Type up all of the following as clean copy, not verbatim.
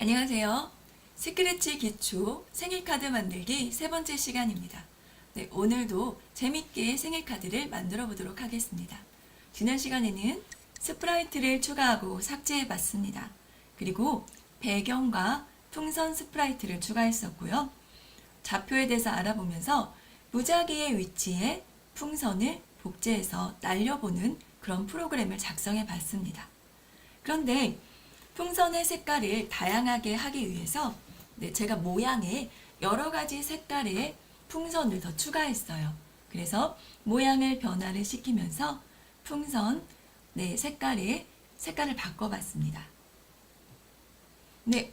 안녕하세요. 스크래치 기초 생일카드 만들기 세 번째 시간입니다. 네, 오늘도 재밌게 생일카드를 만들어 보도록 하겠습니다. 지난 시간에는 스프라이트를 추가하고 삭제해 봤습니다. 그리고 배경과 풍선 스프라이트를 추가했었고요. 좌표에 대해서 알아보면서 무작위의 위치에 풍선을 복제해서 날려보는 그런 프로그램을 작성해 봤습니다. 그런데 풍선의 색깔을 다양하게 하기 위해서 제가 모양에 여러 가지 색깔의 풍선을 더 추가했어요. 그래서 모양을 변화를 시키면서 풍선 색깔을 바꿔봤습니다.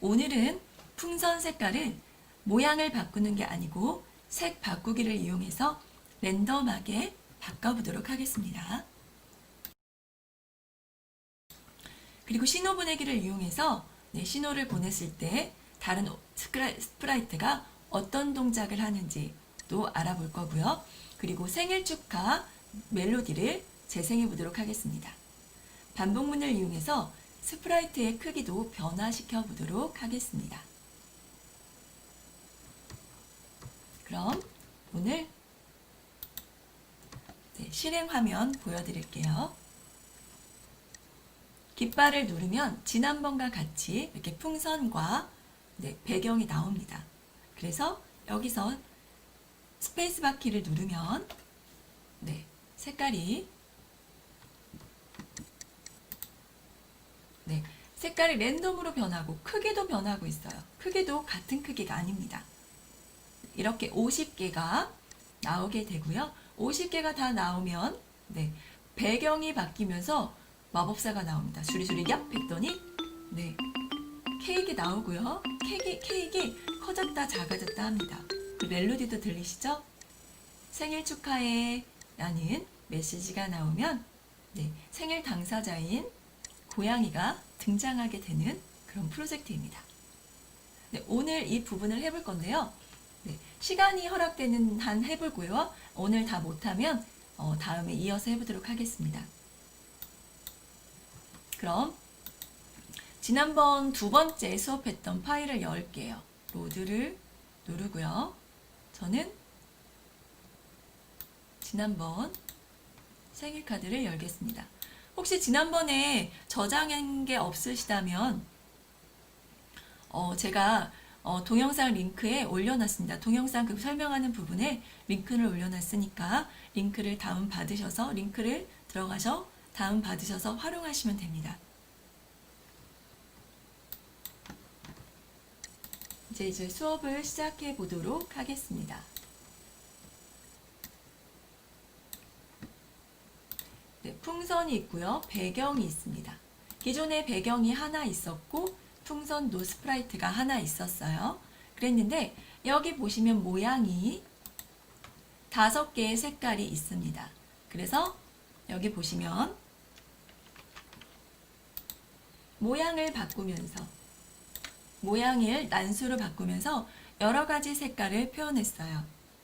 오늘은 풍선 색깔을 모양을 바꾸는 게 아니고 색 바꾸기를 이용해서 랜덤하게 바꿔보도록 하겠습니다. 그리고 신호 보내기를 이용해서 신호를 보냈을 때 다른 스프라이트가 어떤 동작을 하는지도 알아볼 거고요. 그리고 생일 축하 멜로디를 재생해 보도록 하겠습니다. 반복문을 이용해서 스프라이트의 크기도 변화시켜 보도록 하겠습니다. 그럼 오늘 실행 화면 보여드릴게요. 깃발을 누르면 지난번과 같이 이렇게 풍선과 배경이 나옵니다. 그래서 여기서 스페이스바 키를 누르면 색깔이 랜덤으로 변하고 크기도 변하고 있어요. 크기도 같은 크기가 아닙니다. 이렇게 50개가 나오게 되고요. 50개가 다 나오면 배경이 바뀌면서 마법사가 나옵니다. 수리수리 얍 했더니 케이크 나오고요. 케이크 커졌다 작아졌다 합니다. 그 멜로디도 들리시죠? 생일 축하해 라는 메시지가 나오면 생일 당사자인 고양이가 등장하게 되는 그런 프로젝트입니다. 오늘 이 부분을 해볼 건데요. 시간이 허락되는 한 해보고요. 오늘 다 못하면 다음에 이어서 해보도록 하겠습니다. 그럼 지난번 두 번째 수업했던 파일을 열게요. 로드를 누르고요. 저는 지난번 생일카드를 열겠습니다. 혹시 지난번에 저장한 게 없으시다면 제가 동영상 링크에 올려놨습니다. 동영상 그 설명하는 부분에 링크를 올려놨으니까 링크를 다운받으셔서 링크를 들어가서 다운받으셔서 활용하시면 됩니다. 이제 수업을 시작해 보도록 하겠습니다. 풍선이 있고요. 배경이 있습니다. 기존에 배경이 하나 있었고 풍선도 스프라이트가 하나 있었어요. 그랬는데 여기 보시면 모양이 5개의 색깔이 있습니다. 그래서 여기 보시면 모양을 바꾸면서 모양을 난수로 바꾸면서 여러 가지 색깔을 표현했어요.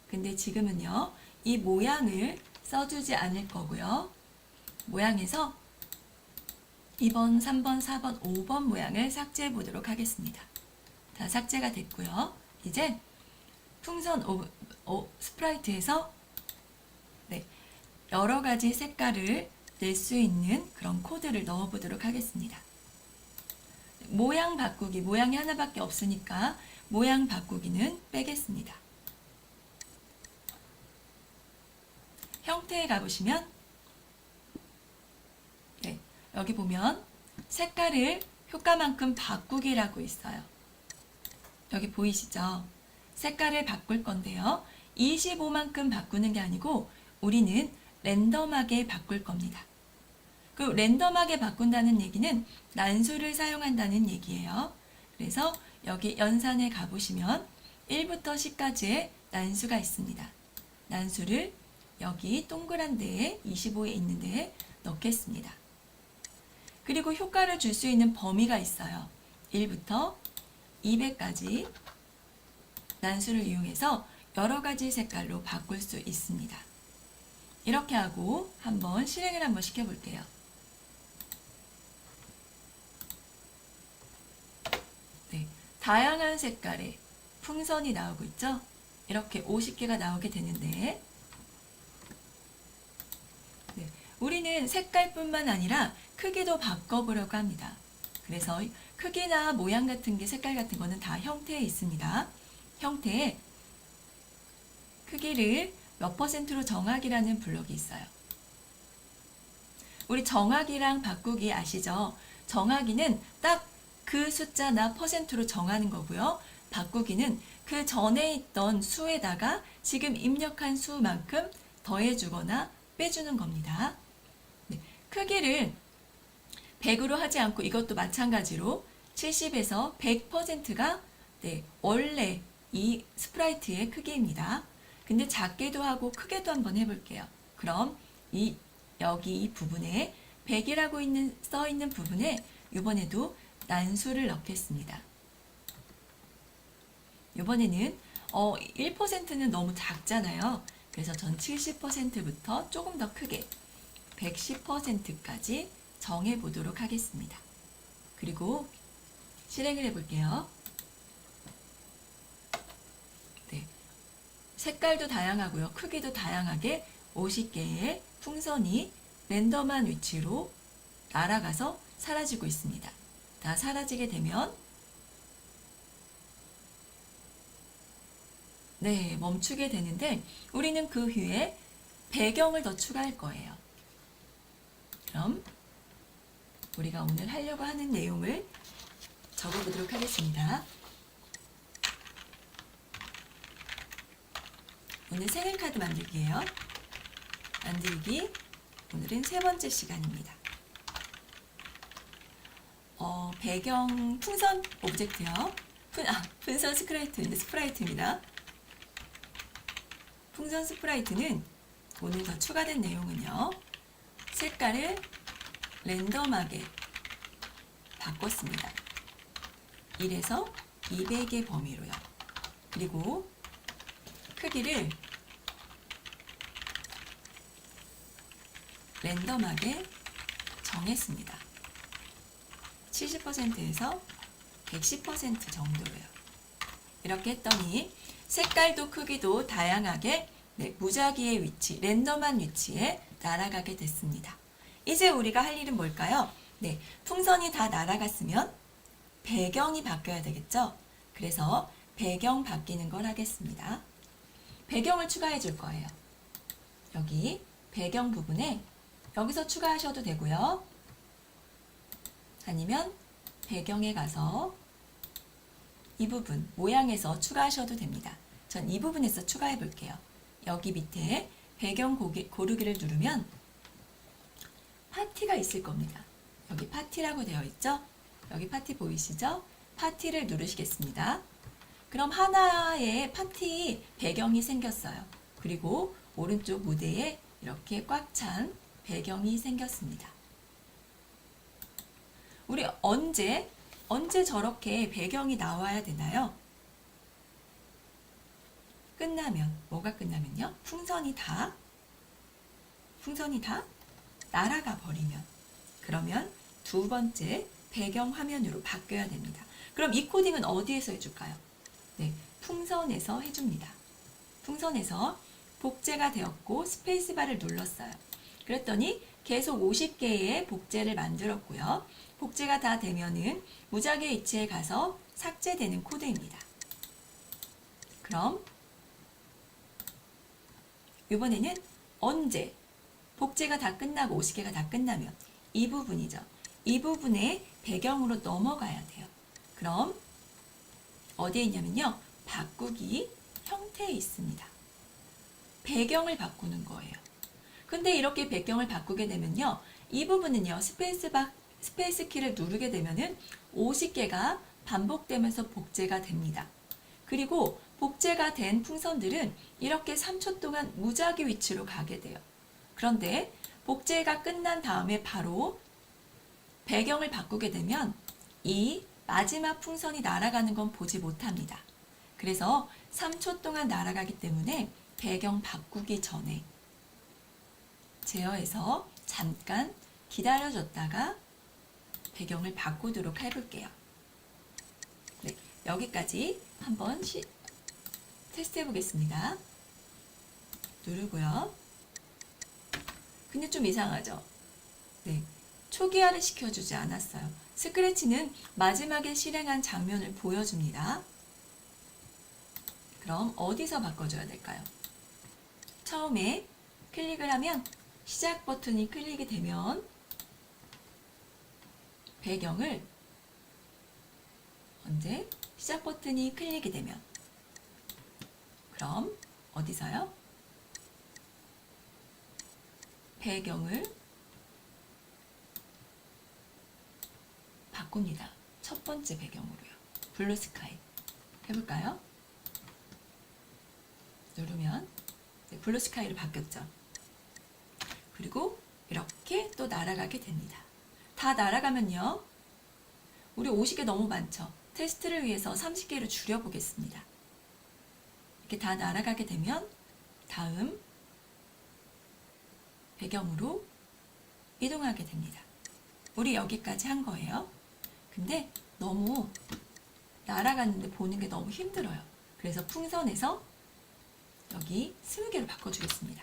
근데 지금은요, 이 모양을 써주지 않을 거고요. 모양에서 2번, 3번, 4번, 5번 모양을 삭제해 보도록 하겠습니다. 다 삭제가 됐고요. 이제 풍선 스프라이트에서 여러 가지 색깔을 낼 수 있는 그런 코드를 넣어 보도록 하겠습니다. 모양 바꾸기, 모양이 하나밖에 없으니까 모양 바꾸기는 빼겠습니다. 형태에 가보시면 여기 보면 색깔을 효과만큼 바꾸기라고 있어요. 여기 보이시죠? 색깔을 바꿀 건데요. 25만큼 바꾸는 게 아니고 우리는 랜덤하게 바꿀 겁니다. 그 랜덤하게 바꾼다는 얘기는 난수를 사용한다는 얘기예요. 그래서 여기 연산에 가보시면 1부터 10까지의 난수가 있습니다. 난수를 여기 동그란 데에 25에 있는 데에 넣겠습니다. 그리고 효과를 줄 수 있는 범위가 있어요. 1부터 200까지 난수를 이용해서 여러 가지 색깔로 바꿀 수 있습니다. 이렇게 하고 실행을 한번 시켜볼게요. 네, 다양한 색깔의 풍선이 나오고 있죠. 이렇게 50개가 나오게 되는데 네, 우리는 색깔뿐만 아니라 크기도 바꿔보려고 합니다. 그래서 크기나 모양 같은 게 색깔 같은 거는 다 형태에 있습니다. 형태에 크기를 몇 %로 정하기라는 블록이 있어요. 우리 정하기랑 바꾸기 아시죠? 정하기는 딱 그 숫자나 %로 정하는 거고요. 바꾸기는 그 전에 있던 수에다가 지금 입력한 수만큼 더해주거나 빼주는 겁니다. 네, 크기를 100으로 하지 않고 이것도 마찬가지로 70에서 100%가 네, 원래 이 스프라이트의 크기입니다. 근데 작게도 하고 크게도 한번 해볼게요. 그럼 여기 이 부분에 100이라고 써 있는 부분에 이번에도 난수를 넣겠습니다. 이번에는 1%는 너무 작잖아요. 그래서 전 70%부터 조금 더 크게 110%까지 정해 보도록 하겠습니다. 그리고 실행을 해볼게요. 네, 색깔도 다양하고요. 크기도 다양하게 50개의 풍선이 랜덤한 위치로 날아가서 사라지고 있습니다. 다 사라지게 되면 네, 멈추게 되는데 우리는 그 후에 배경을 더 추가할 거예요. 그럼 우리가 오늘 하려고 하는 내용을 적어보도록 하겠습니다. 오늘 생일카드 만들기예요. 만들기 오늘은 3번째 시간입니다. 배경 풍선 오브젝트요. 풍선 스프라이트입니다. 풍선 스프라이트는 오늘 더 추가된 내용은요. 색깔을 랜덤하게 바꿨습니다. 1에서 200의 범위로요. 그리고 크기를 랜덤하게 정했습니다. 70%에서 110% 정도로요. 이렇게 했더니 색깔도 크기도 다양하게 무작위의 위치, 랜덤한 위치에 날아가게 됐습니다. 이제 우리가 할 일은 뭘까요? 네, 풍선이 다 날아갔으면 배경이 바뀌어야 되겠죠? 그래서 배경 바뀌는 걸 하겠습니다. 배경을 추가해 줄 거예요. 여기 배경 부분에 여기서 추가하셔도 되고요. 아니면 배경에 가서 이 부분 모양에서 추가하셔도 됩니다. 전 이 부분에서 추가해 볼게요. 여기 밑에 배경 고르기를 누르면 파티가 있을 겁니다. 여기 파티라고 되어 있죠? 여기 파티 보이시죠? 파티를 누르시겠습니다. 그럼 하나의 파티 배경이 생겼어요. 그리고 오른쪽 무대에 이렇게 꽉 찬 배경이 생겼습니다. 우리 언제 저렇게 배경이 나와야 되나요? 끝나면, 뭐가 끝나면요? 풍선이 다 날아가 버리면, 그러면 두 번째 배경 화면으로 바뀌어야 됩니다. 그럼 이 코딩은 어디에서 해줄까요? 네, 풍선에서 해줍니다. 풍선에서 복제가 되었고 스페이스바를 눌렀어요. 그랬더니 계속 50개의 복제를 만들었고요. 복제가 다 되면은 무작위 위치에 가서 삭제되는 코드입니다. 그럼 이번에는 언제 복제가 다 끝나고 50개가 다 끝나면 이 부분이죠. 이 부분에 배경으로 넘어가야 돼요. 그럼 어디에 있냐면요. 바꾸기 형태에 있습니다. 배경을 바꾸는 거예요. 근데 이렇게 배경을 바꾸게 되면요. 이 부분은요. 스페이스 키를 누르게 되면은 50개가 반복되면서 복제가 됩니다. 그리고 복제가 된 풍선들은 이렇게 3초 동안 무작위 위치로 가게 돼요. 그런데 복제가 끝난 다음에 바로 배경을 바꾸게 되면 이 마지막 풍선이 날아가는 건 보지 못합니다. 그래서 3초 동안 날아가기 때문에 배경 바꾸기 전에 제어해서 잠깐 기다려줬다가 배경을 바꾸도록 해볼게요. 네, 여기까지 한번 테스트 해보겠습니다. 누르고요. 근데 좀 이상하죠? 네, 초기화를 시켜주지 않았어요. 스크래치는 마지막에 실행한 장면을 보여줍니다. 그럼 어디서 바꿔줘야 될까요? 처음에 클릭을 하면 시작 버튼이 클릭이 되면 배경을 언제? 시작 버튼이 클릭이 되면 그럼 어디서요? 배경을 바꿉니다. 첫 번째 배경으로요. 블루스카이 해볼까요? 누르면 블루스카이로 바뀌었죠. 그리고 이렇게 또 날아가게 됩니다. 다 날아가면요. 우리 50개 너무 많죠? 테스트를 위해서 30개로 줄여보겠습니다. 이렇게 다 날아가게 되면 다음 배경으로 이동하게 됩니다. 우리 여기까지 한 거예요. 근데 너무 날아가는데 보는 게 너무 힘들어요. 그래서 풍선에서 여기 20개로 바꿔주겠습니다.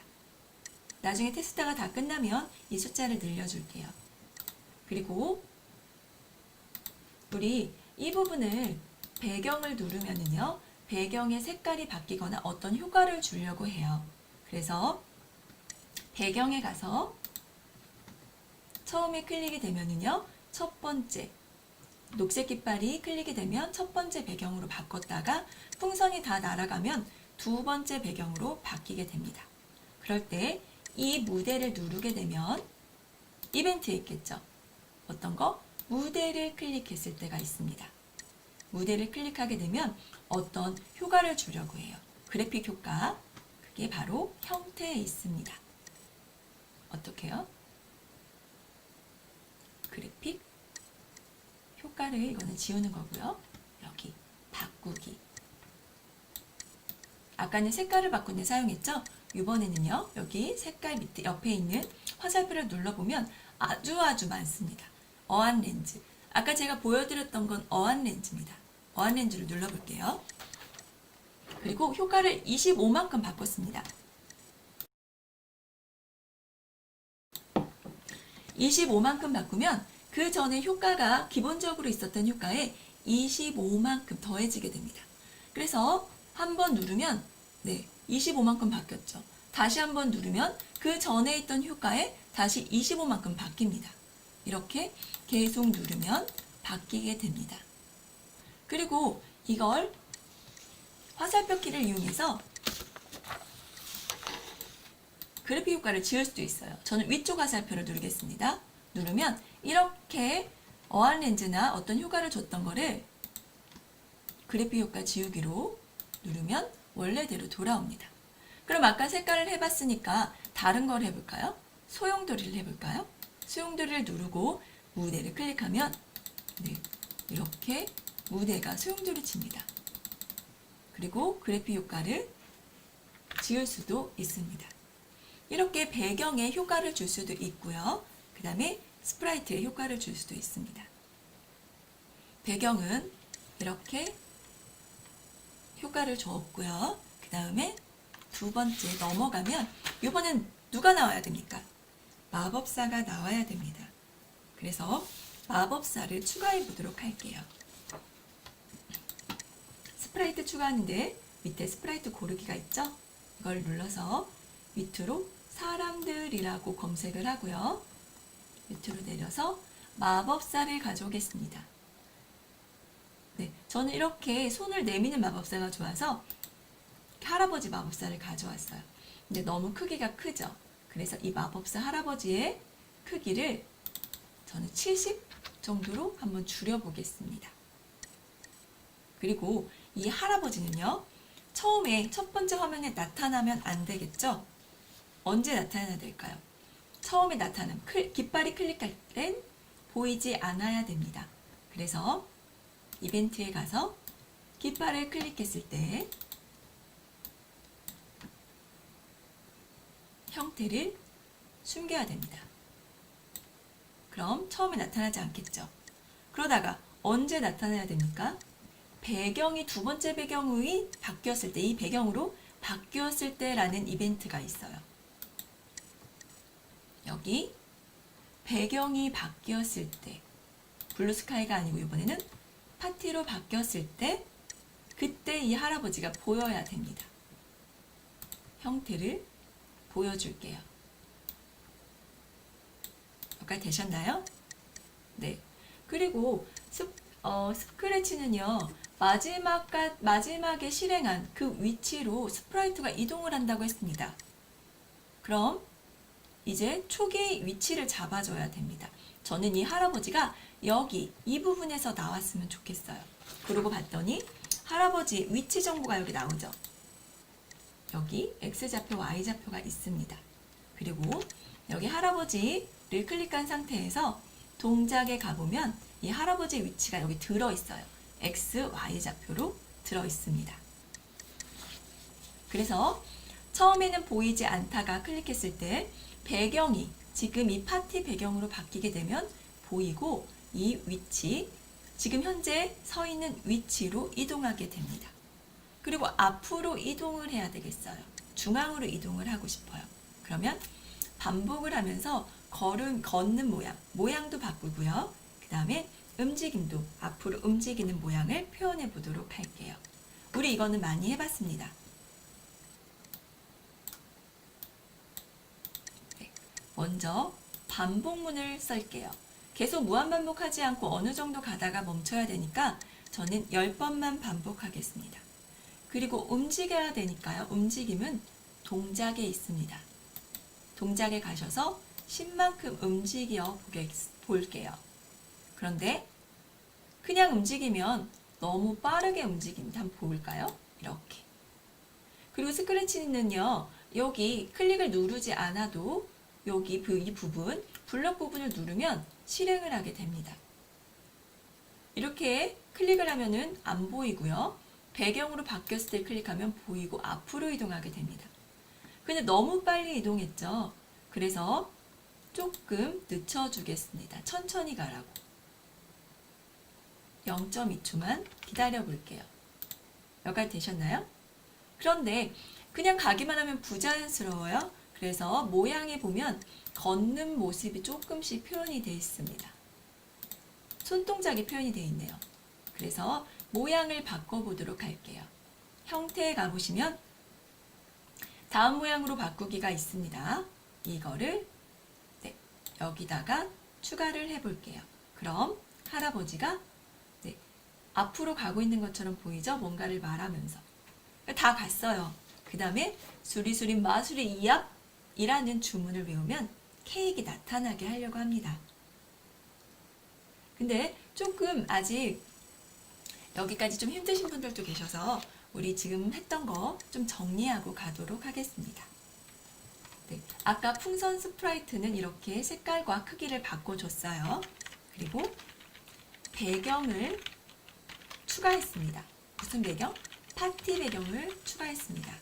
나중에 테스트가 다 끝나면 이 숫자를 늘려줄게요. 그리고 우리 이 부분을 배경을 누르면은요, 배경의 색깔이 바뀌거나 어떤 효과를 주려고 해요. 그래서 배경에 가서 처음에 클릭이 되면은요, 첫 번째 녹색 깃발이 클릭이 되면 첫 번째 배경으로 바꿨다가 풍선이 다 날아가면 두 번째 배경으로 바뀌게 됩니다. 그럴 때 이 무대를 누르게 되면 이벤트에 있겠죠. 어떤 거? 무대를 클릭했을 때가 있습니다. 무대를 클릭하게 되면 어떤 효과를 주려고 해요. 그래픽 효과. 그게 바로 형태에 있습니다. 어떻게 해요? 그래픽 효과를 이거는 지우는 거고요. 여기 바꾸기. 아까는 색깔을 바꾼 데 사용했죠? 이번에는요. 여기 색깔 밑에 옆에 있는 화살표를 눌러보면 아주 많습니다. 어안 렌즈. 아까 제가 보여드렸던 건 어안 렌즈입니다. 어안 렌즈를 눌러볼게요. 그리고 효과를 25만큼 바꿨습니다. 25만큼 바꾸면 그 전에 효과가 기본적으로 있었던 효과에 25만큼 더해지게 됩니다. 그래서 한번 누르면 25만큼 바뀌었죠. 다시 한번 누르면 그 전에 있던 효과에 다시 25만큼 바뀝니다. 이렇게 계속 누르면 바뀌게 됩니다. 그리고 이걸 화살표 키를 이용해서 그래픽 효과를 지울 수도 있어요. 저는 위쪽 화살표를 누르겠습니다. 누르면 이렇게 어안 렌즈나 어떤 효과를 줬던 거를 그래픽 효과 지우기로 누르면 원래대로 돌아옵니다. 그럼 아까 색깔을 해봤으니까 다른 걸 해볼까요? 소용돌이를 해볼까요? 소용돌이를 누르고 무대를 클릭하면 이렇게 무대가 소용돌이 칩니다. 그리고 그래픽 효과를 지울 수도 있습니다. 이렇게 배경에 효과를 줄 수도 있고요. 그 다음에 스프라이트에 효과를 줄 수도 있습니다. 배경은 이렇게 효과를 줬고요. 그 다음에 두 번째 넘어가면 이번엔 누가 나와야 됩니까? 마법사가 나와야 됩니다. 그래서 마법사를 추가해 보도록 할게요. 스프라이트 추가하는데 밑에 스프라이트 고르기가 있죠? 이걸 눌러서 밑으로 사람들이라고 검색을 하고요. 밑으로 내려서 마법사를 가져오겠습니다. 저는 이렇게 손을 내미는 마법사가 좋아서 할아버지 마법사를 가져왔어요. 근데 너무 크기가 크죠? 그래서 이 마법사 할아버지의 크기를 저는 70 정도로 한번 줄여보겠습니다. 그리고 이 할아버지는요, 처음에 첫 번째 화면에 나타나면 안 되겠죠? 언제 나타나야 될까요? 처음에 나타나면 깃발이 클릭할 땐 보이지 않아야 됩니다. 그래서 이벤트에 가서 깃발을 클릭했을 때 형태를 숨겨야 됩니다. 그럼 처음에 나타나지 않겠죠. 그러다가 언제 나타나야 됩니까? 배경이 두 번째 배경이 바뀌었을 때, 이 배경으로 바뀌었을 때라는 이벤트가 있어요. 여기 배경이 바뀌었을 때, 블루스카이가 아니고 이번에는 파티로 바뀌었을 때, 그때 이 할아버지가 보여야 됩니다. 형태를 보여줄게요. 여기까지 되셨나요? 네. 그리고 스크래치는요, 마지막에 실행한 그 위치로 스프라이트가 이동을 한다고 했습니다. 그럼 이제 초기 위치를 잡아줘야 됩니다. 저는 이 할아버지가 여기 이 부분에서 나왔으면 좋겠어요. 그러고 봤더니 할아버지 위치 정보가 여기 나오죠. 여기 X좌표, Y좌표가 있습니다. 그리고 여기 할아버지를 클릭한 상태에서 동작에 가보면 이 할아버지의 위치가 여기 들어있어요. X, Y좌표로 들어있습니다. 그래서 처음에는 보이지 않다가 클릭했을 때 배경이 지금 이 파티 배경으로 바뀌게 되면 보이고 이 위치, 지금 현재 서 있는 위치로 이동하게 됩니다. 그리고 앞으로 이동을 해야 되겠어요. 중앙으로 이동을 하고 싶어요. 그러면 반복을 하면서 걷는 모양도 바꾸고요. 그 다음에 움직임도 앞으로 움직이는 모양을 표현해 보도록 할게요. 우리 이거는 많이 해봤습니다. 네, 먼저 반복문을 쓸게요. 계속 무한반복하지 않고 어느 정도 가다가 멈춰야 되니까 저는 10번만 반복하겠습니다. 그리고 움직여야 되니까요. 움직임은 동작에 있습니다. 동작에 가셔서 10만큼 움직여 볼게요. 그런데 그냥 움직이면 너무 빠르게 움직입니다. 한번 볼까요? 이렇게. 그리고 스크래치는요. 여기 클릭을 누르지 않아도 여기 이 부분, 블럭 부분을 누르면 실행을 하게 됩니다. 이렇게 클릭을 하면은 안 보이고요. 배경으로 바뀌었을 때 클릭하면 보이고 앞으로 이동하게 됩니다. 근데 너무 빨리 이동했죠. 그래서 조금 늦춰주겠습니다. 천천히 가라고. 0.2초만 기다려 볼게요. 여기까지 되셨나요? 그런데 그냥 가기만 하면 부자연스러워요. 그래서 모양에 보면 걷는 모습이 조금씩 표현이 되어 있습니다. 손동작이 표현이 되어 있네요. 그래서 모양을 바꿔보도록 할게요. 형태에 가보시면 다음 모양으로 바꾸기가 있습니다. 이거를 여기다가 추가를 해볼게요. 그럼 할아버지가 앞으로 가고 있는 것처럼 보이죠? 뭔가를 말하면서. 다 갔어요. 그 다음에 수리수리 마수리 이압 이라는 주문을 외우면 케이크 나타나게 하려고 합니다. 근데 조금 아직 여기까지 좀 힘드신 분들도 계셔서 우리 지금 했던 거 좀 정리하고 가도록 하겠습니다. 네, 아까 풍선 스프라이트는 이렇게 색깔과 크기를 바꿔줬어요. 그리고 배경을 추가했습니다. 무슨 배경? 파티 배경을 추가했습니다.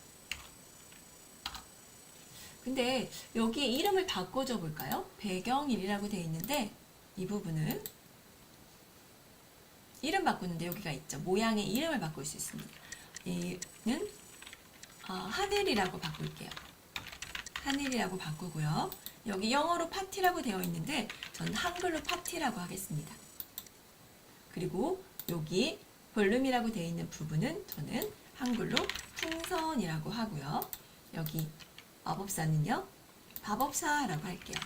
근데 여기에 이름을 바꿔줘 볼까요? 배경일이라고 되어 있는데 이 부분을 이름 바꾸는데 여기가 있죠. 모양의 이름을 바꿀 수 있습니다. 이는 하늘이라고 바꿀게요. 하늘이라고 바꾸고요. 여기 영어로 파티라고 되어 있는데 저는 한글로 파티라고 하겠습니다. 그리고 여기 볼륨이라고 되어 있는 부분은 저는 한글로 풍선이라고 하고요. 여기 마법사는요, 마법사라고 할게요.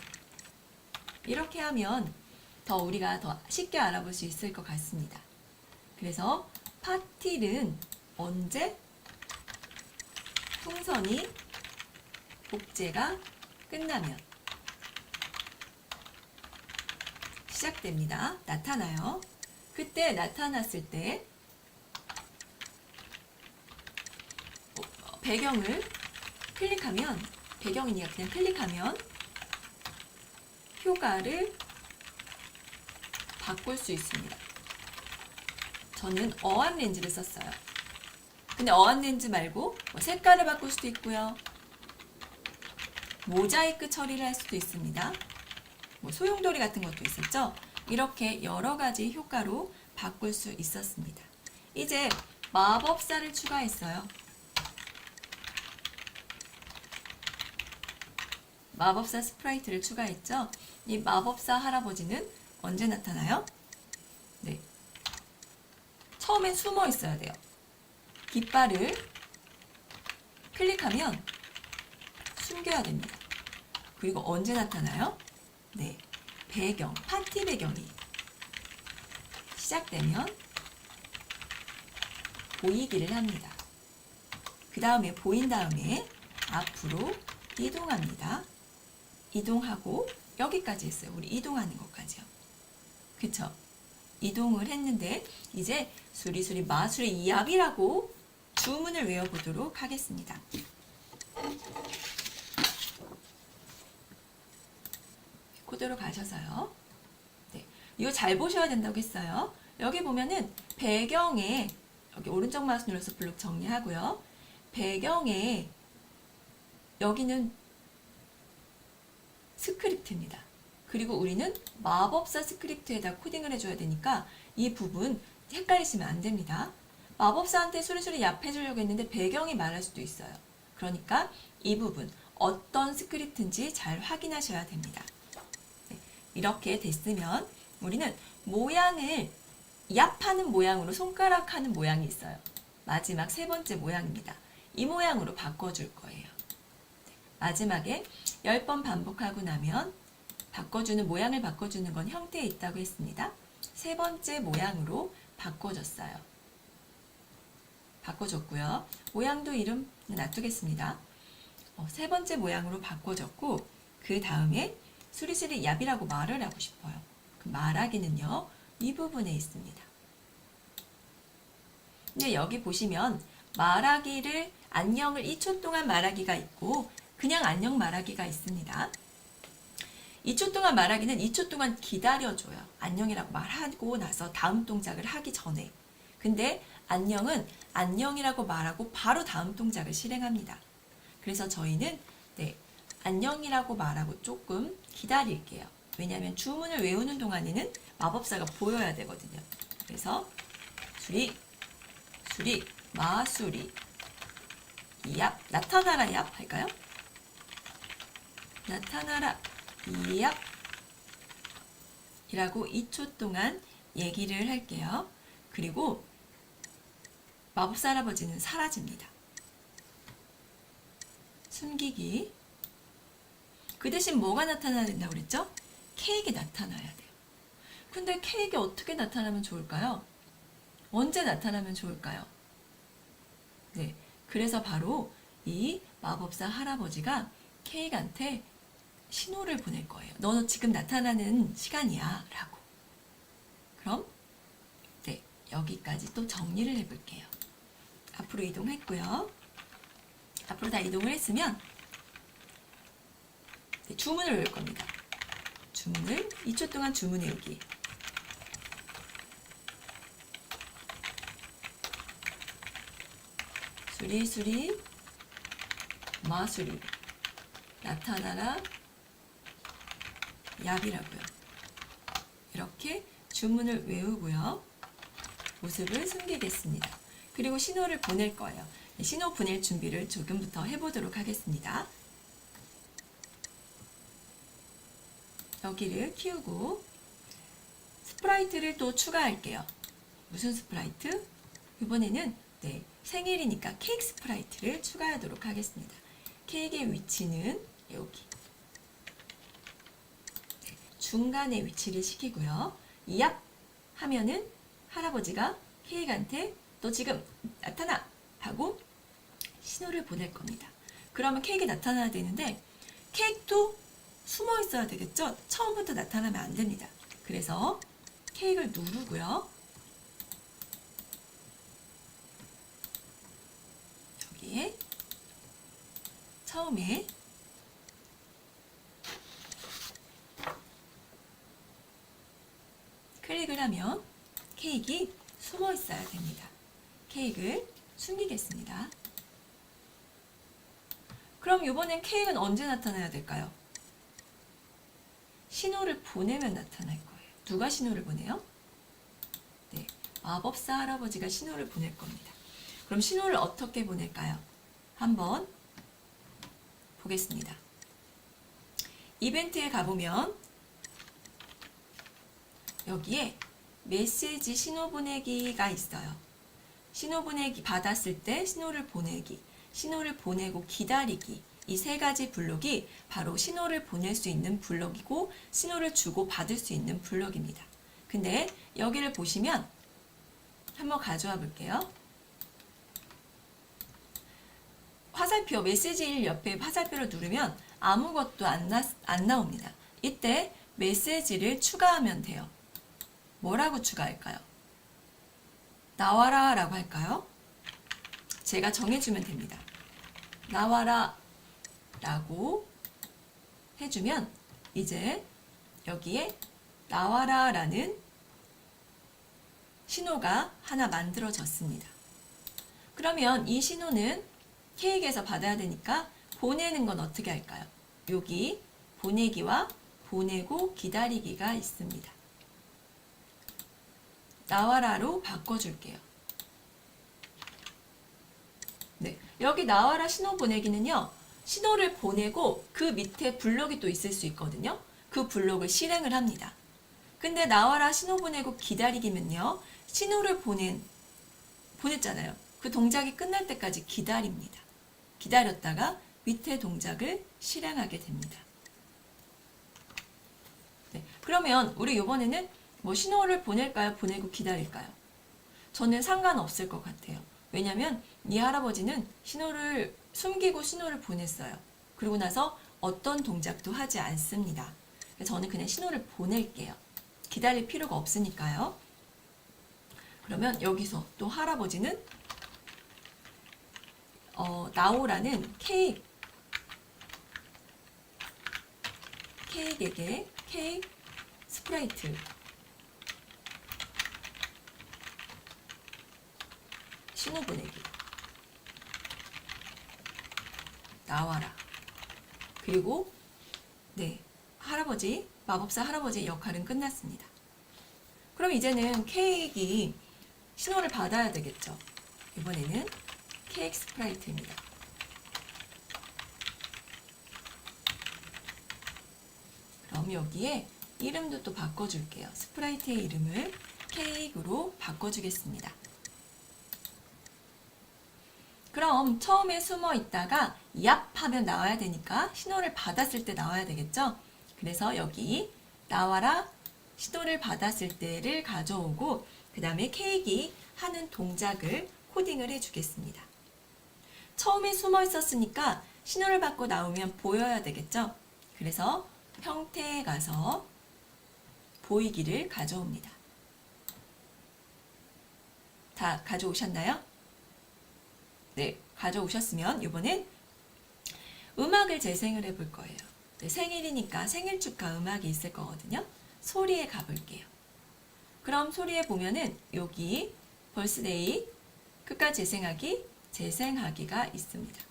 이렇게 하면 우리가 더 쉽게 알아볼 수 있을 것 같습니다. 그래서 파티는 언제 풍선이 복제가 끝나면 시작됩니다. 나타나요. 그때 나타났을 때 배경을 클릭하면, 배경이니까 그냥 클릭하면 효과를 바꿀 수 있습니다. 저는 어안 렌즈를 썼어요. 근데 어안 렌즈 말고 색깔을 바꿀 수도 있고요. 모자이크 처리를 할 수도 있습니다. 소용돌이 같은 것도 있었죠. 이렇게 여러 가지 효과로 바꿀 수 있었습니다. 이제 마법사를 추가했어요. 마법사 스프라이트를 추가했죠. 이 마법사 할아버지는 언제 나타나요? 네, 처음엔 숨어 있어야 돼요. 깃발을 클릭하면 숨겨야 됩니다. 그리고 언제 나타나요? 네, 배경, 파티 배경이 시작되면 보이기를 합니다. 그 다음에 보인 다음에 앞으로 이동합니다. 이동하고 여기까지 했어요. 우리 이동하는 것까지요. 그쵸? 이동을 했는데 이제 수리수리 마수리 이압이라고 주문을 외워보도록 하겠습니다. 코드로 가셔서요. 네, 이거 잘 보셔야 된다고 했어요. 여기 보면은 배경에 여기 오른쪽 마우스 눌러서 블록 정리하고요. 배경에 여기는 스크립트입니다. 그리고 우리는 마법사 스크립트에다 코딩을 해줘야 되니까 이 부분 헷갈리시면 안 됩니다. 마법사한테 수리수리 얍 해주려고 했는데 배경이 말할 수도 있어요. 그러니까 이 부분 어떤 스크립트인지 잘 확인하셔야 됩니다. 네, 이렇게 됐으면 우리는 모양을 얍하는 모양으로 손가락 하는 모양이 있어요. 마지막 세 번째 모양입니다. 이 모양으로 바꿔줄 거예요. 마지막에 10번 반복하고 나면 바꿔주는 모양을 바꿔주는 건 형태에 있다고 했습니다. 세 번째 모양으로 바꿔줬어요. 바꿔줬고요. 모양도 이름 놔두겠습니다. 세 번째 모양으로 바꿔줬고 그 다음에 수리수리 얍이라고 말을 하고 싶어요. 그 말하기는요. 이 부분에 있습니다. 근데 여기 보시면 말하기를 안녕을 2초 동안 말하기가 있고 그냥 안녕 말하기가 있습니다. 2초 동안 말하기는 2초 동안 기다려줘요. 안녕이라고 말하고 나서 다음 동작을 하기 전에. 근데 안녕은 안녕이라고 말하고 바로 다음 동작을 실행합니다. 그래서 저희는 네, 안녕이라고 말하고 조금 기다릴게요. 왜냐하면 주문을 외우는 동안에는 마법사가 보여야 되거든요. 그래서 수리, 수리, 마수리, 얍, 나타나라 얍 할까요? 나타나라 얍 이라고 2초 동안 얘기를 할게요. 그리고 마법사 할아버지는 사라집니다. 숨기기. 그 대신 뭐가 나타나야 된다고 그랬죠? 케이크 나타나야 돼요. 근데 케이크 어떻게 나타나면 좋을까요? 언제 나타나면 좋을까요? 네, 그래서 바로 이 마법사 할아버지가 케이크한테 신호를 보낼 거예요. 너 지금 나타나는 시간이야 라고. 그럼 네, 여기까지 또 정리를 해볼게요. 앞으로 이동했고요. 앞으로 다 이동을 했으면 네, 주문을 외울 겁니다. 주문을 2초 동안 주문 외우기. 수리수리 마수리 나타나라 얍이라고요. 이렇게 주문을 외우고요. 모습을 숨기겠습니다. 그리고 신호를 보낼 거예요. 신호 보낼 준비를 조금부터 해보도록 하겠습니다. 여기를 키우고 스프라이트를 또 추가할게요. 무슨 스프라이트? 이번에는 네, 생일이니까 케이크 스프라이트를 추가하도록 하겠습니다. 케이크의 위치는 여기 네, 중간에 위치를 시키고요. 얍 하면은 할아버지가 케이크한테 너 지금 나타나 하고 신호를 보낼 겁니다. 그러면 케이크 나타나야 되는데 케이크도 숨어 있어야 되겠죠? 처음부터 나타나면 안 됩니다. 그래서 케이크를 누르고요. 여기에 처음에 클릭을 하면 케이크가 숨어 있어야 됩니다. 케이크를 숨기겠습니다. 그럼 이번엔 케이크는 언제 나타나야 될까요? 신호를 보내면 나타날 거예요. 누가 신호를 보내요? 네, 마법사 할아버지가 신호를 보낼 겁니다. 그럼 신호를 어떻게 보낼까요? 한번 보겠습니다. 이벤트에 가보면 여기에 메시지 신호 보내기가 있어요. 신호 보내기 받았을 때 신호를 보내기, 신호를 보내고 기다리기, 이 세 가지 블록이 바로 신호를 보낼 수 있는 블록이고 신호를 주고 받을 수 있는 블록입니다. 근데 여기를 보시면 한번 가져와 볼게요. 화살표, 메시지 1 옆에 화살표를 누르면 아무것도 안 나옵니다. 이때 메시지를 추가하면 돼요. 뭐라고 추가할까요? 나와라 라고 할까요? 제가 정해주면 됩니다. 나와라 라고 해주면 이제 여기에 나와라 라는 신호가 하나 만들어졌습니다. 그러면 이 신호는 케이크에서 받아야 되니까 보내는 건 어떻게 할까요? 여기 보내기와 보내고 기다리기가 있습니다. 나와라로 바꿔줄게요. 네, 여기 나와라 신호 보내기는요. 신호를 보내고 그 밑에 블록이 또 있을 수 있거든요. 그 블록을 실행을 합니다. 근데 나와라 신호 보내고 기다리기면요. 신호를 보냈잖아요. 그 동작이 끝날 때까지 기다립니다. 기다렸다가 밑에 동작을 실행하게 됩니다. 네, 그러면 우리 이번에는 뭐 신호를 보낼까요? 보내고 기다릴까요? 저는 상관없을 것 같아요. 왜냐면 이 할아버지는 신호를 숨기고 신호를 보냈어요. 그러고 나서 어떤 동작도 하지 않습니다. 저는 그냥 신호를 보낼게요. 기다릴 필요가 없으니까요. 그러면 여기서 또 할아버지는 나오라는 케이크에게 케이크 스프라이트 신호 보내기 나와라. 그리고 네, 할아버지, 마법사 할아버지의 역할은 끝났습니다. 그럼 이제는 케이크가 신호를 받아야 되겠죠. 이번에는 케이크 스프라이트입니다. 그럼 여기에 이름도 또 바꿔줄게요. 스프라이트의 이름을 케이크로 바꿔주겠습니다. 그럼 처음에 숨어 있다가 얍 하면 나와야 되니까 신호를 받았을 때 나와야 되겠죠? 그래서 여기 나와라 신호를 받았을 때를 가져오고 그 다음에 케이크가 하는 동작을 코딩을 해주겠습니다. 처음에 숨어 있었으니까 신호를 받고 나오면 보여야 되겠죠? 그래서 형태에 가서 보이기를 가져옵니다. 다 가져오셨나요? 네, 가져오셨으면 이번엔 음악을 재생을 해볼 거예요. 네, 생일이니까 생일 축하 음악이 있을 거거든요. 소리에 가볼게요. 그럼 소리에 보면은 여기 벌스데이 끝까지 재생하기가 있습니다.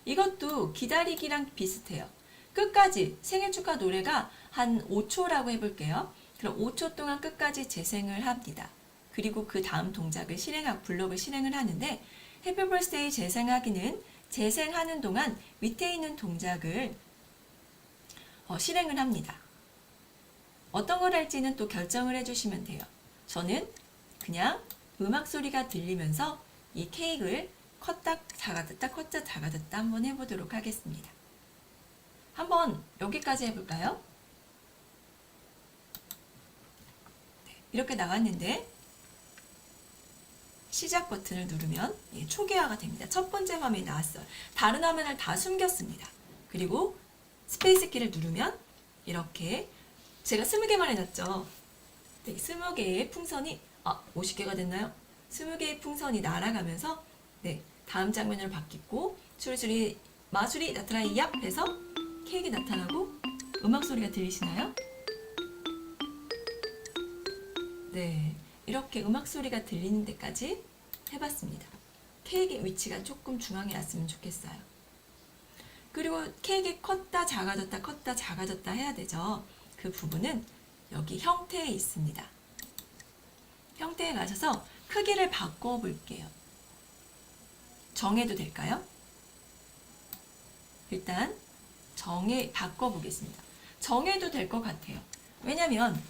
이것도 기다리기랑 비슷해요. 끝까지 생일 축하 노래가 한 5초라고 해볼게요. 그럼 5초 동안 끝까지 재생을 합니다. 그리고 그 다음 동작을 블록을 실행을 하는데 해피 벌스데이 재생하기는 재생하는 동안 밑에 있는 동작을 실행을 합니다. 어떤 걸 할지는 또 결정을 해주시면 돼요. 저는 그냥 음악 소리가 들리면서 이 케이크를 컸다 작아졌다 컸다 작아졌다 한번 해보도록 하겠습니다. 한번 여기까지 해볼까요? 네, 이렇게 나왔는데 시작 버튼을 누르면 초기화가 됩니다. 첫 번째 화면이 나왔어요. 다른 화면을 다 숨겼습니다. 그리고 스페이스 키를 누르면 이렇게 제가 20개만 해놨죠. 네, 20개의 풍선이 50개가 됐나요? 20개의 풍선이 날아가면서 네, 다음 장면으로 바뀌고 수리수리 마술이 나타나기 얍 해서 케이크 나타나고 음악 소리가 들리시나요? 네, 이렇게 음악 소리가 들리는 데까지 해봤습니다. 케이크의 위치가 조금 중앙에 놨으면 좋겠어요. 그리고 케이크 컸다 작아졌다 컸다 작아졌다 해야 되죠. 그 부분은 여기 형태에 있습니다. 형태에 가셔서 크기를 바꿔볼게요. 정해도 될까요? 일단 바꿔보겠습니다. 정해도 될 것 같아요. 왜냐면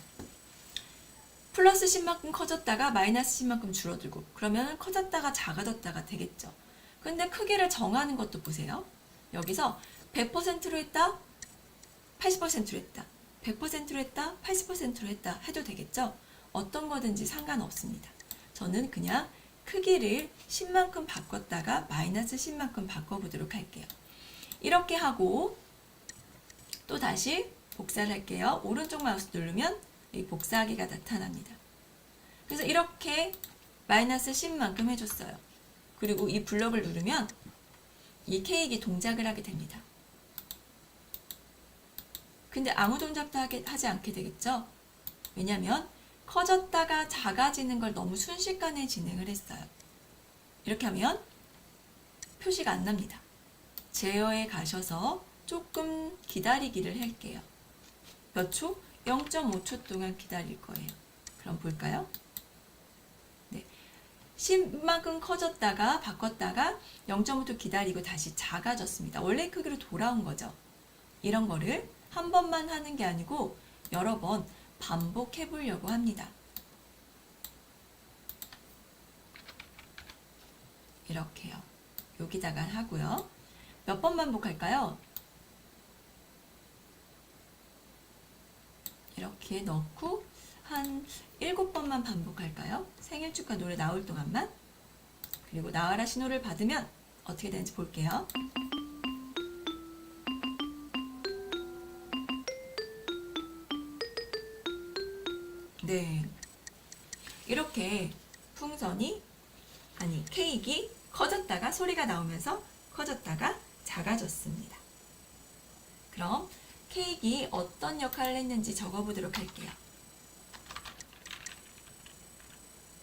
플러스 10만큼 커졌다가 마이너스 10만큼 줄어들고 그러면 커졌다가 작아졌다가 되겠죠. 근데 크기를 정하는 것도 보세요. 여기서 100%로 했다, 80%로 했다, 100%로 했다, 80%로 했다 해도 되겠죠. 어떤 거든지 상관없습니다. 저는 그냥 크기를 10만큼 바꿨다가 마이너스 10만큼 바꿔보도록 할게요. 이렇게 하고 또 다시 복사를 할게요. 오른쪽 마우스 누르면 이 복사하기가 나타납니다. 그래서 이렇게 마이너스 10만큼 해줬어요. 그리고 이 블럭을 누르면 이 케이크 동작을 하게 됩니다. 근데 아무 동작도 하지 않게 되겠죠? 왜냐면 커졌다가 작아지는 걸 너무 순식간에 진행을 했어요. 이렇게 하면 표시가 안 납니다. 제어에 가셔서 조금 기다리기를 할게요. 몇 초? 0.5초 동안 기다릴 거예요. 그럼 볼까요? 네. 10만큼 커졌다가 바꿨다가 0.5초 기다리고 다시 작아졌습니다. 원래 크기로 돌아온 거죠. 이런 거를 한 번만 하는 게 아니고 여러 번 반복해 보려고 합니다. 이렇게요. 여기다가 하고요. 몇 번 반복할까요? 이렇게 넣고 한 7번만 반복할까요? 생일 축하 노래 나올 동안만. 그리고 나와라 신호를 받으면 어떻게 되는지 볼게요. 네, 이렇게 케이크 커졌다가 소리가 나오면서 커졌다가 작아졌습니다. 그럼 케이크 어떤 역할을 했는지 적어보도록 할게요.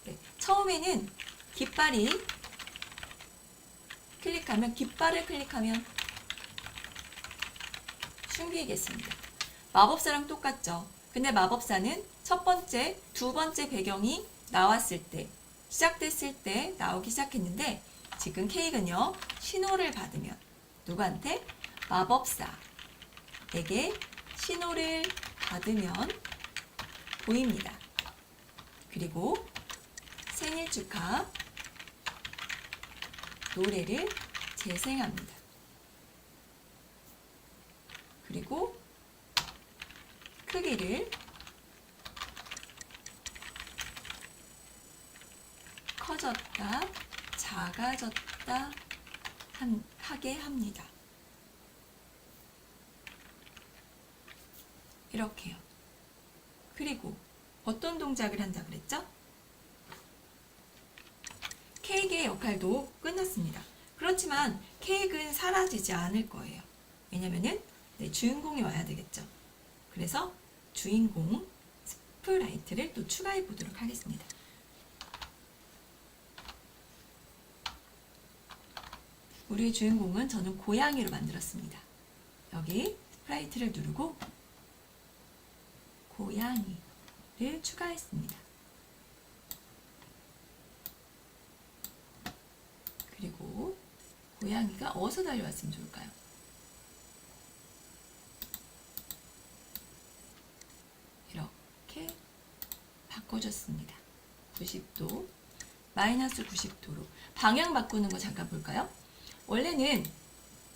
네, 처음에는 깃발을 클릭하면 숨기겠습니다. 마법사랑 똑같죠. 근데 마법사는 첫 번째, 두 번째 배경이 나왔을 때, 시작됐을 때 나오기 시작했는데 지금 케이크는요, 신호를 받으면 누구한테? 마법사에게 신호를 받으면 보입니다. 그리고 생일 축하 노래를 재생합니다. 그리고 크기를 커졌다, 작아졌다 하게 합니다. 이렇게요. 그리고 어떤 동작을 한다 그랬죠? 케이크의 역할도 끝났습니다. 그렇지만 케이크는 사라지지 않을 거예요. 왜냐면은 주인공이 와야 되겠죠. 그래서 주인공 스프라이트를 또 추가해 보도록 하겠습니다. 우리의 주인공은 저는 고양이로 만들었습니다. 여기 스프라이트를 누르고 고양이를 추가했습니다. 그리고 고양이가 어디서 달려왔으면 좋을까요? 이렇게 바꿔줬습니다. 90도, 마이너스 90도로. 방향 바꾸는 거 잠깐 볼까요? 원래는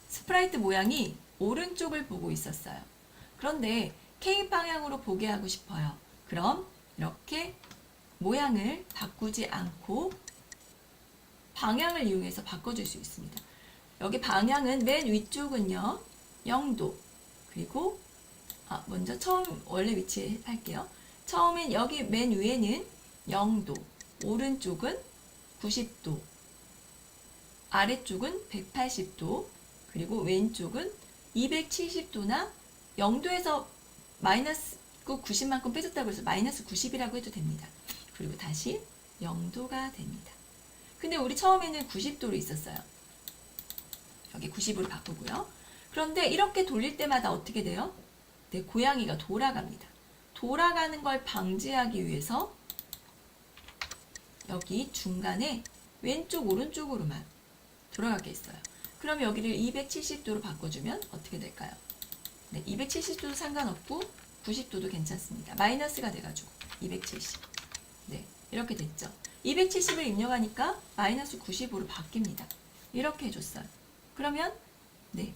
스프라이트 모양이 오른쪽을 보고 있었어요. 그런데 K 방향으로 보게 하고 싶어요. 그럼 이렇게 모양을 바꾸지 않고 방향을 이용해서 바꿔줄 수 있습니다. 여기 방향은 맨 위쪽은요, 0도. 그리고 먼저 처음 원래 위치 할게요. 처음엔 여기 맨 위에는 0도, 오른쪽은 90도, 아래쪽은 180도, 그리고 왼쪽은 270도나 0도에서 마이너스 90만큼 빼줬다고 해서 마이너스 90이라고 해도 됩니다. 그리고 다시 0도가 됩니다. 근데 우리 처음에는 90도로 있었어요. 여기 90으로 바꾸고요. 그런데 이렇게 돌릴 때마다 어떻게 돼요? 네, 고양이가 돌아갑니다. 돌아가는 걸 방지하기 위해서 여기 중간에 왼쪽 오른쪽으로만 돌아가게 했어요. 그럼 여기를 270도로 바꿔주면 어떻게 될까요? 네, 270도도 상관없고 90도도 괜찮습니다. 마이너스가 돼가지고 270. 네, 이렇게 됐죠. 270을 입력하니까 마이너스 95로 바뀝니다. 이렇게 해줬어요. 그러면 네,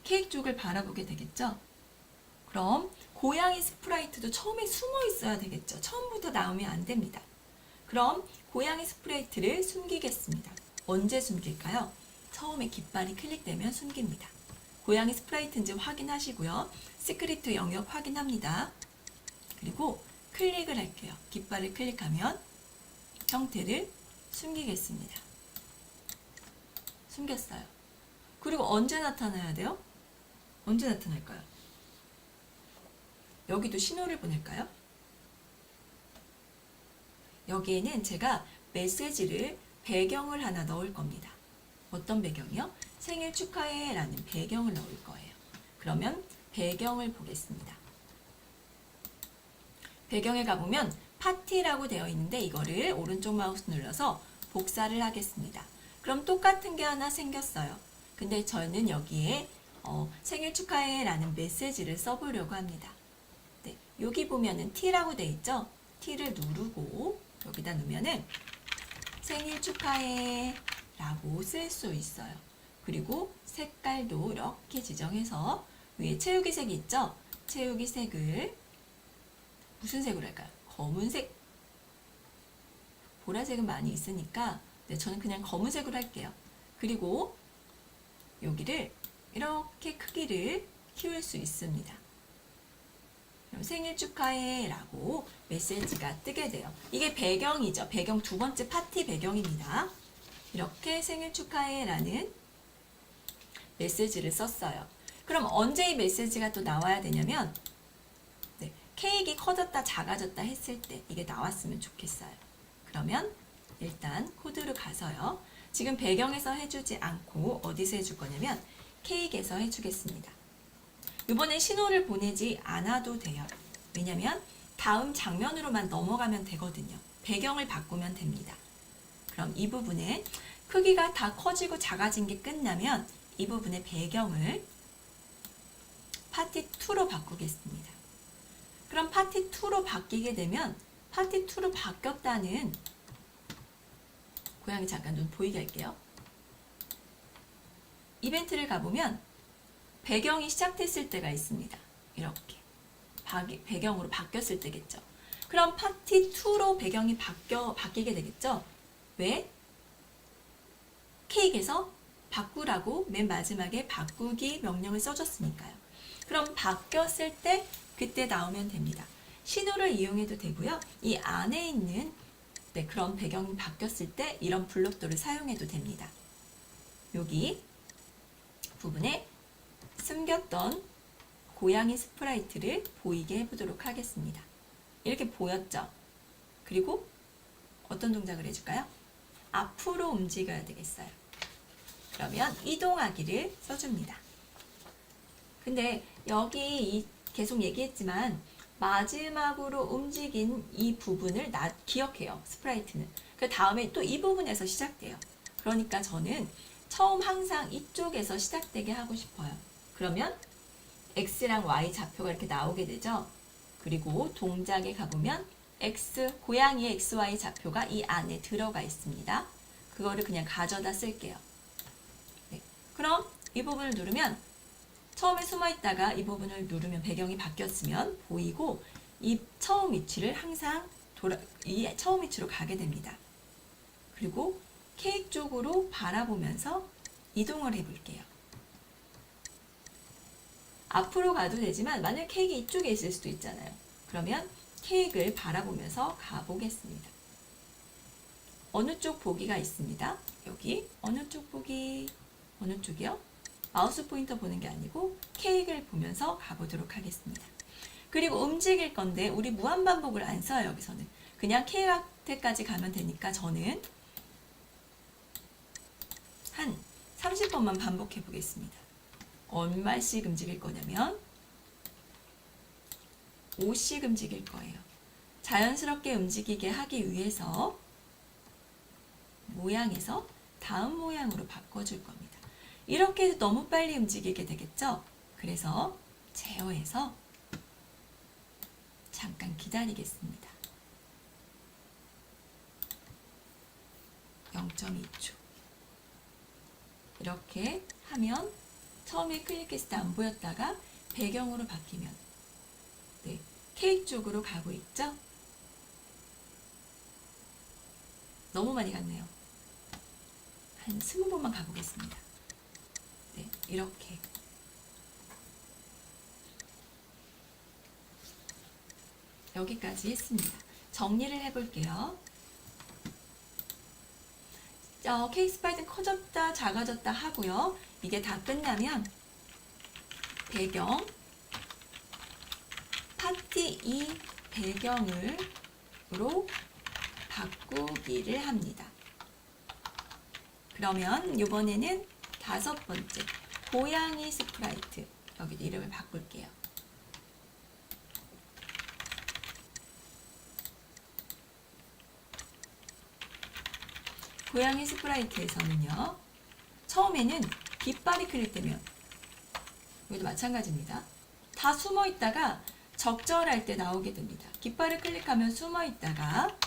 케이크 쪽을 바라보게 되겠죠. 그럼 고양이 스프라이트도 처음에 숨어 있어야 되겠죠. 처음부터 나오면 안 됩니다. 그럼 고양이 스프라이트를 숨기겠습니다. 언제 숨길까요? 처음에 깃발이 클릭되면 숨깁니다. 고양이 스프라이트인지 확인하시고요. 시크릿 영역 확인합니다. 그리고 클릭을 할게요. 깃발을 클릭하면 형태를 숨기겠습니다. 숨겼어요. 그리고 언제 나타나야 돼요? 언제 나타날까요? 여기도 신호를 보낼까요? 여기에는 제가 메시지를 배경을 하나 넣을 겁니다. 어떤 배경이요? 생일 축하해 라는 배경을 넣을 거예요. 그러면 배경을 보겠습니다. 배경에 가보면 파티라고 되어 있는데 이거를 오른쪽 마우스 눌러서 복사를 하겠습니다. 그럼 똑같은 게 하나 생겼어요. 근데 저는 여기에 생일 축하해 라는 메시지를 써보려고 합니다. 네, 여기 보면은 T라고 되어 있죠? T를 누르고 여기다 넣으면은 생일 축하해 라고 쓸 수 있어요. 그리고 색깔도 이렇게 지정해서 위에 채우기 색이 있죠? 채우기 색을 무슨 색으로 할까요? 검은색, 보라색은 많이 있으니까 네, 저는 그냥 검은색으로 할게요. 그리고 여기를 이렇게 크기를 키울 수 있습니다. 그럼 생일 축하해 라고 메시지가 뜨게 돼요. 이게 배경이죠. 배경 두 번째 파티 배경입니다. 이렇게 생일 축하해 라는 메시지를 썼어요. 그럼 언제 이 메시지가 또 나와야 되냐면 네, 케이크 커졌다 작아졌다 했을 때 이게 나왔으면 좋겠어요. 그러면 일단 코드로 가서요. 지금 배경에서 해주지 않고 어디서 해줄 거냐면 케이크에서 해주겠습니다. 이번엔 신호를 보내지 않아도 돼요. 왜냐면 다음 장면으로만 넘어가면 되거든요. 배경을 바꾸면 됩니다. 그럼 이 부분에 크기가 다 커지고 작아진 게 끝나면 이 부분의 배경을 파티 2로 바꾸겠습니다. 그럼 파티 2로 바뀌게 되면 파티 2로 바뀌었다는 고양이 잠깐 눈 보이게 할게요. 이벤트를 가보면 배경이 시작됐을 때가 있습니다. 이렇게 배경으로 바뀌었을 때겠죠. 그럼 파티 2로 배경이 바뀌게 되겠죠. 왜? 케이크에서 바꾸라고 맨 마지막에 바꾸기 명령을 써줬으니까요. 그럼 바뀌었을 때 그때 나오면 됩니다. 신호를 이용해도 되고요. 이 안에 있는 그런 배경이 바뀌었을 때 이런 블록도를 사용해도 됩니다. 여기 부분에 숨겼던 고양이 스프라이트를 보이게 해보도록 하겠습니다. 이렇게 보였죠? 그리고 어떤 동작을 해줄까요? 앞으로 움직여야 되겠어요. 그러면 이동하기를 써줍니다. 근데 여기 계속 얘기했지만 마지막으로 움직인 이 부분을 기억해요. 스프라이트는. 그 다음에 또 이 부분에서 시작돼요. 그러니까 저는 처음 항상 이쪽에서 시작되게 하고 싶어요. 그러면 X랑 Y 좌표가 이렇게 나오게 되죠. 그리고 동작에 가보면 고양이의 XY 좌표가 이 안에 들어가 있습니다. 그거를 그냥 가져다 쓸게요. 네. 그럼 이 부분을 누르면 처음에 숨어있다가 이 부분을 누르면 배경이 바뀌었으면 보이고 이 처음 위치를 항상 이 처음 위치로 가게 됩니다. 그리고 케이크 쪽으로 바라보면서 이동을 해볼게요. 앞으로 가도 되지만 만약 케이크 이쪽에 있을 수도 있잖아요. 그러면 케이크를 바라보면서 가보겠습니다. 어느 쪽 보기가 있습니다. 여기 어느 쪽 보기, 어느 쪽이요? 마우스 포인터 보는 게 아니고 케이크를 보면서 가보도록 하겠습니다. 그리고 움직일 건데 우리 무한반복을 안 써요. 여기서는 그냥 케이크까지 가면 되니까 저는 한 30번만 반복해 보겠습니다. 얼마씩 움직일 거냐면 5씩 움직일 거예요. 자연스럽게 움직이게 하기 위해서 모양에서 다음 모양으로 바꿔줄 겁니다. 이렇게 해서 너무 빨리 움직이게 되겠죠? 그래서 제어해서 잠깐 기다리겠습니다. 0.2초. 이렇게 하면 처음에 클릭했을 때 안 보였다가 배경으로 바뀌면 네, 케이크 쪽으로 가고 있죠? 너무 많이 갔네요. 한 20번만 가보겠습니다. 네, 이렇게. 여기까지 했습니다. 정리를 해볼게요. 케이크 스파이스 커졌다 작아졌다 하고요. 이게 다 끝나면 배경 파티 2 배경으로 바꾸기를 합니다. 그러면 이번에는 5번째 고양이 스프라이트 여기 이름을 바꿀게요. 고양이 스프라이트에서는요. 처음에는 깃발이 클릭되면 여기도 마찬가지입니다. 다 숨어 있다가 적절할 때 나오게 됩니다. 깃발을 클릭하면 숨어 있다가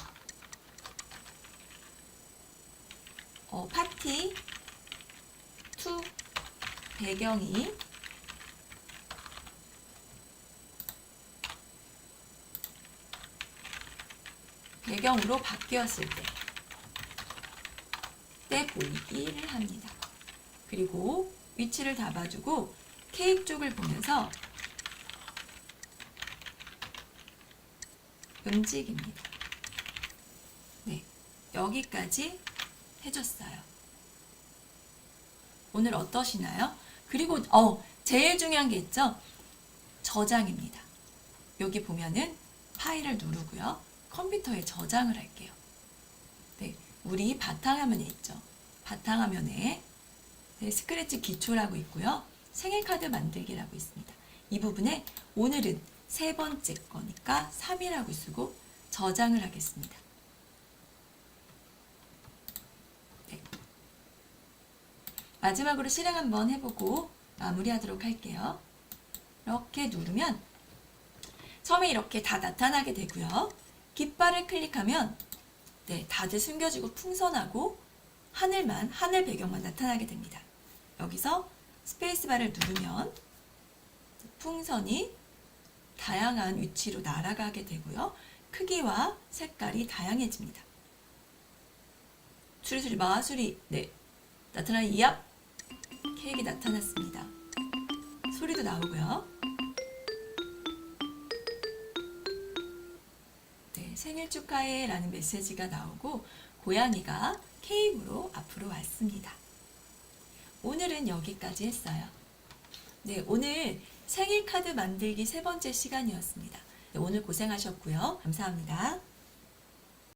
파티 2 배경이 배경으로 바뀌었을 때 보이기를 합니다. 그리고 위치를 잡아주고 케이크 쪽을 보면서 움직입니다. 네, 여기까지 해줬어요. 오늘 어떠시나요? 그리고 제일 중요한 게 있죠? 저장입니다. 여기 보면은 파일을 누르고요. 컴퓨터에 저장을 할게요. 네, 우리 바탕화면에 있죠. 바탕화면에 네, 스크래치 기초라고 있고요. 생일카드 만들기라고 있습니다. 이 부분에 오늘은 3번째 거니까 3이라고 쓰고 저장을 하겠습니다. 네. 마지막으로 실행 한번 해보고 마무리하도록 할게요. 이렇게 누르면 처음에 이렇게 다 나타나게 되고요. 깃발을 클릭하면 네, 다들 숨겨지고 풍선하고 하늘 배경만 나타나게 됩니다. 여기서 스페이스바를 누르면 풍선이 다양한 위치로 날아가게 되고요. 크기와 색깔이 다양해집니다. 수리수리 마수리 네, 나타나는 이압 케이크 나타났습니다. 소리도 나오고요. 네, 생일 축하해 라는 메시지가 나오고 고양이가 케이크로 앞으로 왔습니다. 오늘은 여기까지 했어요. 네, 오늘 생일 카드 만들기 3번째 시간이었습니다. 네, 오늘 고생하셨고요. 감사합니다.